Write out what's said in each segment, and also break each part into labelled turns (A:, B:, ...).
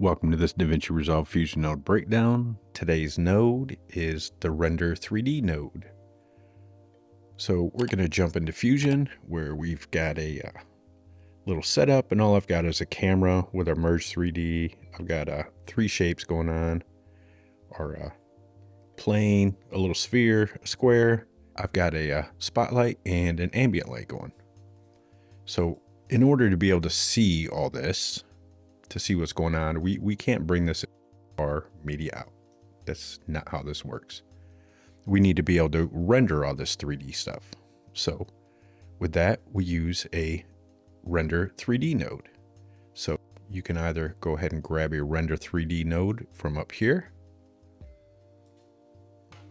A: Welcome to this DaVinci Resolve Fusion node breakdown. Today's node is the Render 3D node. So we're going to jump into Fusion where we've got a little setup, and all I've got is a camera with our Merge 3D. I've got three shapes going on, our plane, a little sphere, a square. I've got a spotlight and an ambient light going. So in order to be able to see all this, to see what's going on, we can't bring this our media out. That's not how this works. We need to be able to render all this 3D stuff. So with that, we use a Render 3D node. So you can either go ahead and grab a Render 3D node from up here.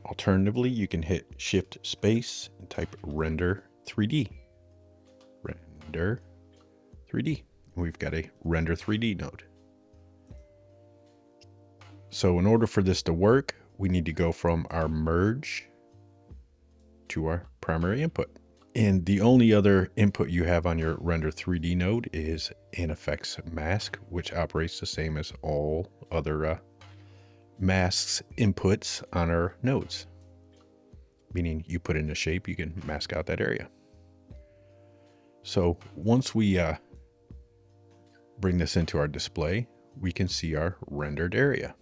A: Alternatively, you can hit Shift Space and type Render 3D. Render 3D. We've got a Render 3D node. So in order for this to work, we need to go from our merge to our primary input. And the only other input you have on your Render 3D node is an effects mask, which operates the same as all other masks inputs on our nodes. Meaning you put in a shape, you can mask out that area. So once we bring this into our display, we can see our rendered area.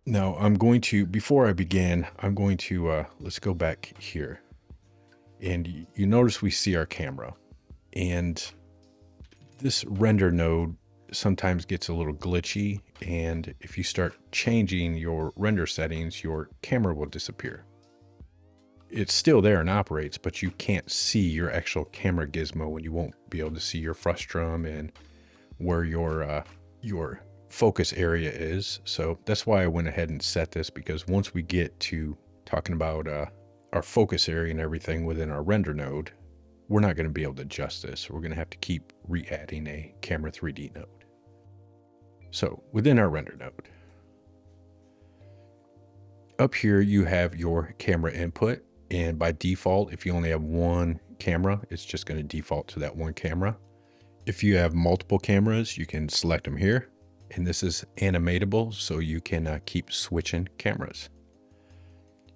A: Now I'm going to, before I begin, I'm going to, let's go back here. And you notice we see our camera. And this render node sometimes gets a little glitchy. And if you start changing your render settings, your camera will disappear. It's still there and operates, but you can't see your actual camera gizmo, and you won't be able to see your frustum and where your focus area is. So that's why I went ahead and set this, because once we get to talking about our focus area and everything within our render node, we're not going to be able to adjust this. We're going to have to keep re-adding a camera 3D node. So within our render node, up here you have your camera input, and by default, if you only have one camera, it's just going to default to that one camera. If you have multiple cameras, you can select them here, and this is animatable, so you can keep switching cameras.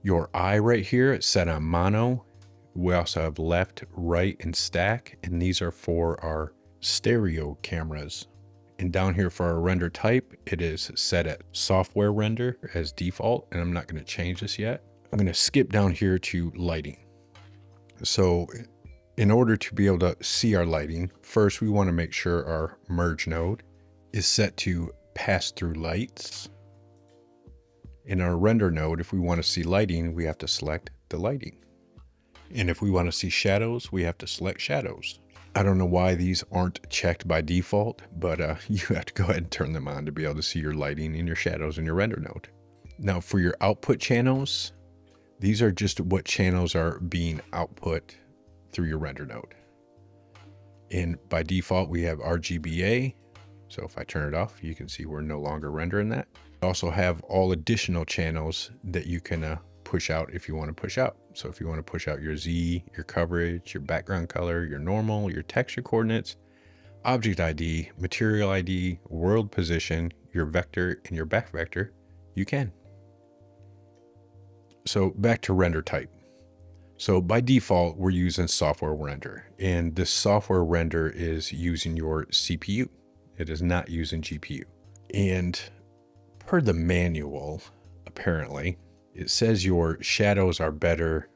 A: Your eye right here, it's set on mono. We also have left, right, and stack, and these are for our stereo cameras. And down here for our render type, it is set at software render as default, and I'm not going to change this yet. I'm going to skip down here to lighting. So in order to be able to see our lighting, first we want to make sure our merge node is set to pass through lights. In our render node, if we want to see lighting, we have to select the lighting. And if we want to see shadows, we have to select shadows. I don't know why these aren't checked by default, but you have to go ahead and turn them on to be able to see your lighting and your shadows in your render node. Now for your output channels, these are just what channels are being output through your render node. And by default, we have RGBA. So if I turn it off, you can see we're no longer rendering that. We also have all additional channels that you can push out if you want to push out. So if you want to push out your Z, your coverage, your background color, your normal, your texture coordinates, object ID, material ID, world position, your vector, and your back vector, you can. So back to render type. So by default, we're using software render, and this software render is using your CPU. It is not using GPU. And per the manual, apparently, it says your shadows are better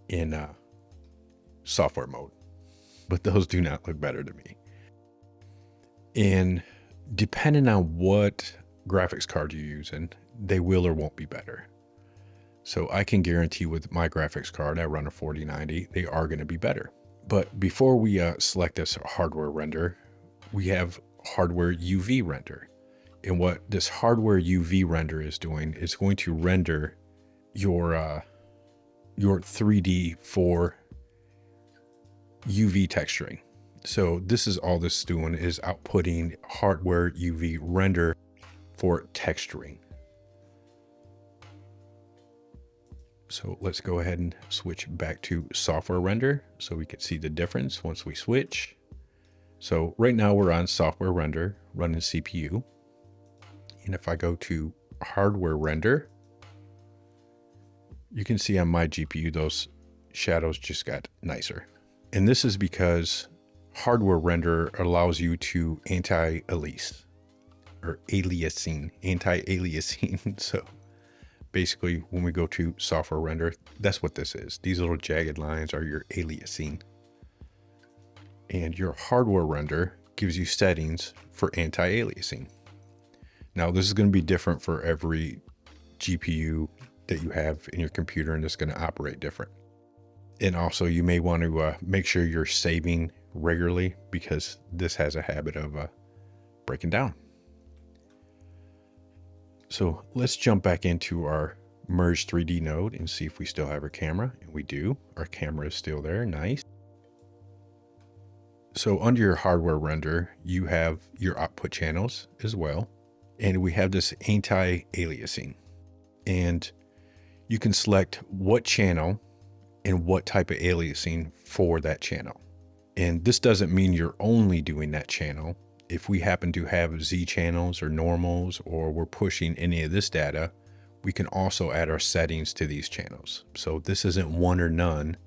A: in software mode, but those do not look better to me. And depending on what graphics card you're using, they will or won't be better. So I can guarantee with my graphics card, I run a 4090, they are going to be better. But before we select this hardware render, we have hardware UV render. And what this hardware UV render is doing is going to render your 3D for UV texturing. So this is all this is doing, is outputting hardware UV render for texturing. So let's go ahead and switch back to software render so we can see the difference once we switch. So right now we're on software render running CPU. And if I go to hardware render, you can see on my GPU, those shadows just got nicer. And this is because hardware render allows you to anti-aliasing. So basically when we go to software render, that's what this is. These little jagged lines are your aliasing. And your hardware render gives you settings for anti-aliasing. Now this is going to be different for every GPU that you have in your computer, and it's going to operate different. And also you may want to make sure you're saving regularly, because this has a habit of breaking down. So let's jump back into our Merge 3D node and see if we still have our camera. And we do. Our camera is still there. Nice. So under your hardware render, you have your output channels as well. And we have this anti-aliasing. And you can select what channel and what type of aliasing for that channel. And this doesn't mean you're only doing that channel. If we happen to have Z channels or normals, or we're pushing any of this data, we can also add our settings to these channels. So this isn't one or none.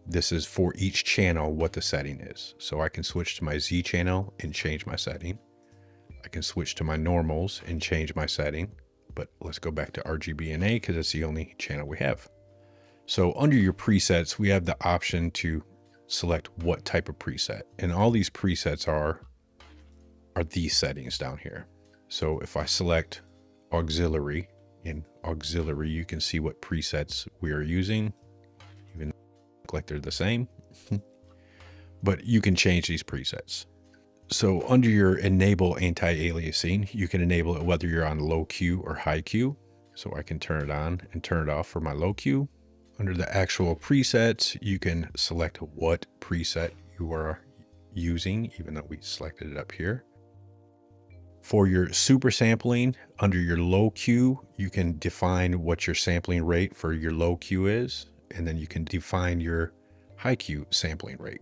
A: This is for each channel what the setting is. So I can switch to my Z channel and change my setting. I can switch to my normals and change my setting. But let's go back to RGB and A because it's the only channel we have. So under your presets, we have the option to select what type of preset. And all these presets are these settings down here. So if I select auxiliary, in auxiliary, you can see what presets we are using, even look like they're the same, but you can change these presets. So under your enable anti-aliasing, you can enable it whether you're on low Q or high Q. So I can turn it on and turn it off for my low Q. Under the actual presets, you can select what preset you are using, even though we selected it up here. For your super sampling, under your low Q, you can define what your sampling rate for your low Q is, and then you can define your high Q sampling rate.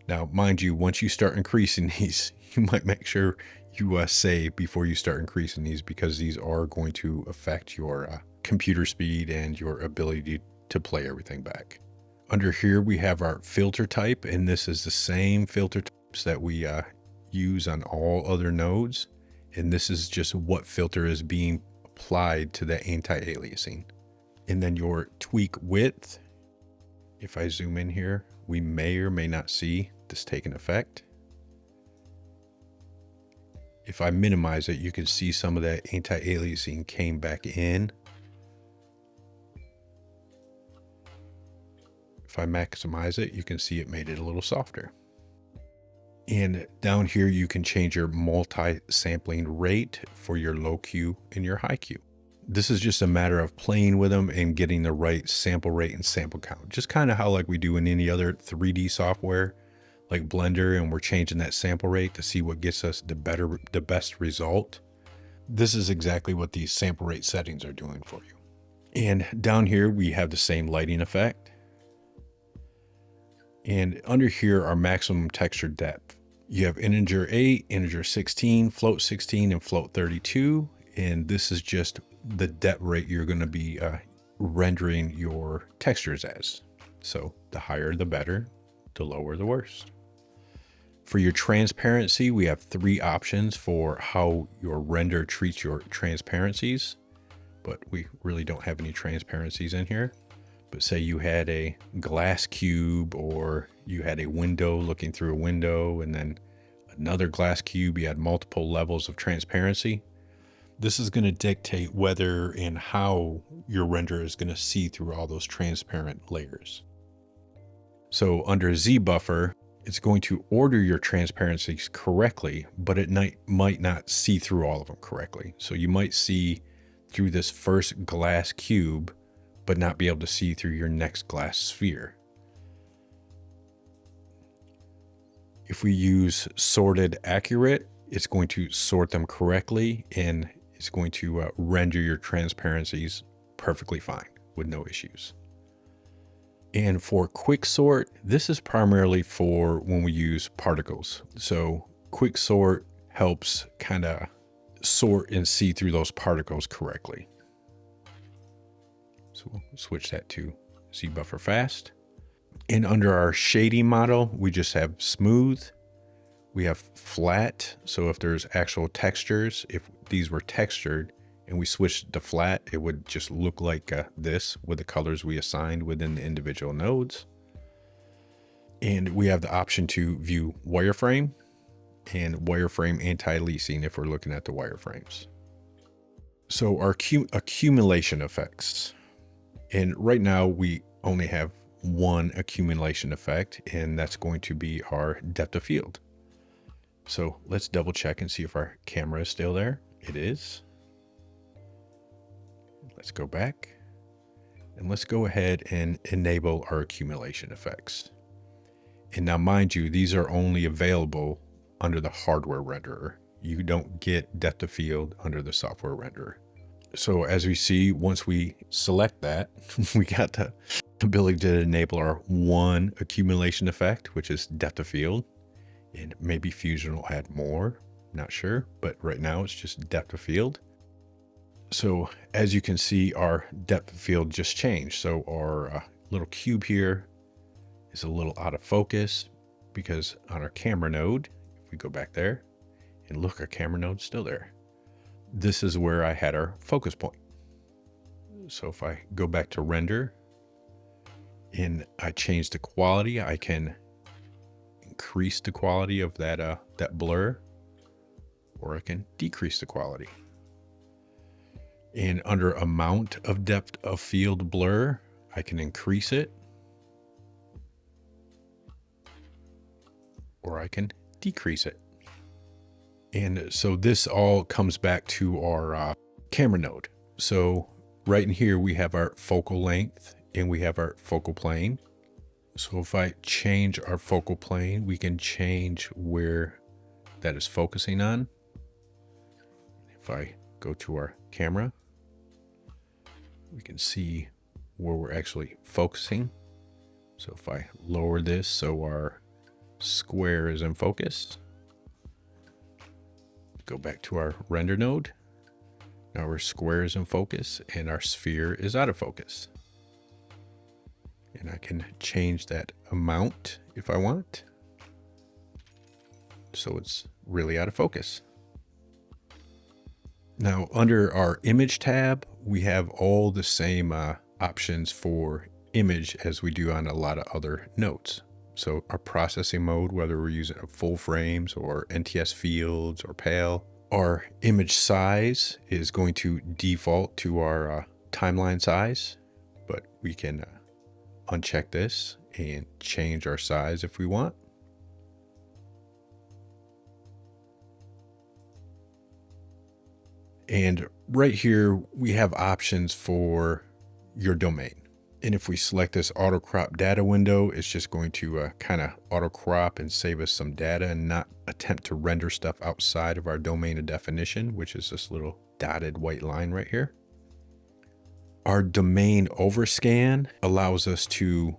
A: Now, mind you, once you start increasing these, you might make sure you save before you start increasing these, because these are going to affect your computer speed and your ability to play everything back. Under here, we have our filter type, and this is the same filter types that we use on all other nodes. And this is just what filter is being applied to the anti-aliasing. And then your tweak width, if I zoom in here, we may or may not see this taking effect. If I minimize it, you can see some of that anti-aliasing came back in. If I maximize it, you can see it made it a little softer. And down here, you can change your multi-sampling rate for your low Q and your high Q. This is just a matter of playing with them and getting the right sample rate and sample count. Just kind of how like we do in any other 3D software, like Blender, and we're changing that sample rate to see what gets us the best result. This is exactly what these sample rate settings are doing for you. And down here, we have the same lighting effect. And under here, our maximum texture depth. You have integer 8, integer 16, float 16, and float 32. And this is just the depth rate you're going to be rendering your textures as. So the higher, the better, the lower, the worse. For your transparency, we have 3 options for how your render treats your transparencies, but we really don't have any transparencies in here. But say you had a glass cube, or you had a window looking through a window, and then another glass cube, you had multiple levels of transparency. This is going to dictate whether and how your render is going to see through all those transparent layers. So under Z buffer, it's going to order your transparencies correctly, but it might not see through all of them correctly. So you might see through this first glass cube, but not be able to see through your next glass sphere. If we use sorted accurate, it's going to sort them correctly, and it's going to render your transparencies perfectly fine with no issues. And for quick sort, this is primarily for when we use particles. So quick sort helps kind of sort and see through those particles correctly. So we'll switch that to Z buffer fast. And under our shading model, we just have smooth. We have flat. So if there's actual textures, if these were textured and we switched to flat, it would just look like this with the colors we assigned within the individual nodes. And we have the option to view wireframe and wireframe anti-aliasing if we're looking at the wireframes. So our accumulation effects. And right now we only have one accumulation effect, and that's going to be our depth of field. So let's double check and see if our camera is still there. It is. Let's go back and let's go ahead and enable our accumulation effects. And now, mind you, these are only available under the hardware renderer. You don't get depth of field under the software renderer. So as we see, once we select that, we got the ability to enable our one accumulation effect, which is depth of field. And maybe Fusion will add more, not sure, but right now it's just depth of field. So as you can see, our depth of field just changed. So our little cube here is a little out of focus because on our camera node, if we go back there and look, our camera node's still there. This is where I had our focus point. So if I go back to render and I change the quality, I can increase the quality of that blur, or I can decrease the quality. And under amount of depth of field blur, I can increase it, or I can decrease it. And so this all comes back to our camera node. So right in here, we have our focal length and we have our focal plane. So if I change our focal plane, we can change where that is focusing on. If I go to our camera, we can see where we're actually focusing. So if I lower this so our square is in focus, go back to our render node. Now our square is in focus and our sphere is out of focus. And I can change that amount if I want, so it's really out of focus. Now under our image tab, we have all the same options for image as we do on a lot of other nodes. So our processing mode, whether we're using full frames or NTS fields or PAL, our image size is going to default to our timeline size, but we can uncheck this and change our size if we want. And right here, we have options for your domain. And if we select this auto crop data window, it's just going to kind of auto crop and save us some data and not attempt to render stuff outside of our domain of definition, which is this little dotted white line right here. Our domain overscan allows us to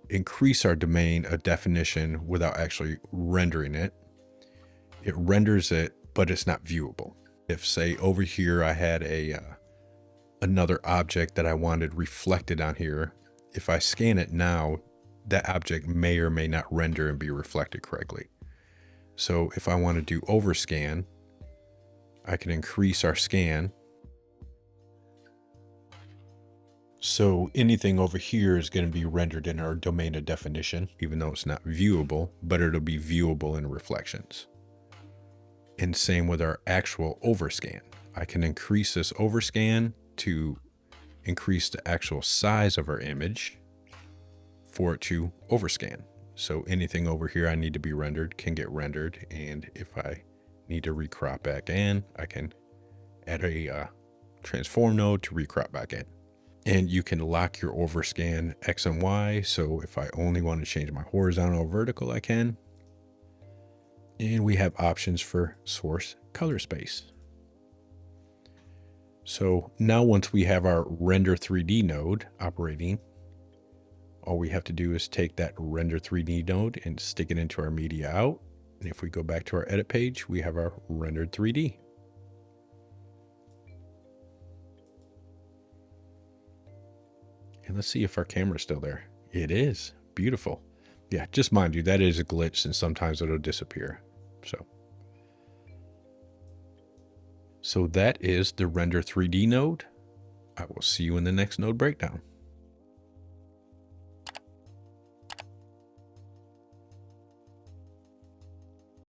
A: increase our domain of definition without actually rendering it. It renders it, but it's not viewable. If, say, over here I had another object that I wanted reflected on here, if I scan it now, that object may or may not render and be reflected correctly. So if I want to do overscan, I can increase our scan. So anything over here is going to be rendered in our domain of definition, even though it's not viewable, but it'll be viewable in reflections. And same with our actual overscan. I can increase this overscan to increase the actual size of our image for it to overscan. So anything over here I need to be rendered can get rendered. And if I need to recrop back in, I can add a transform node to recrop back in. And you can lock your overscan X and Y. So if I only want to change my horizontal or vertical, I can. And we have options for source color space. So now once we have our render 3D node operating, All we have to do is take that render 3D node and stick it into our media out. And if we go back to our edit page, we have our rendered 3D. And let's see if our camera's still there. It is. Beautiful. Yeah, just mind you, that is a glitch and sometimes it'll disappear. So that is the render 3D node. I will see you in the next node breakdown.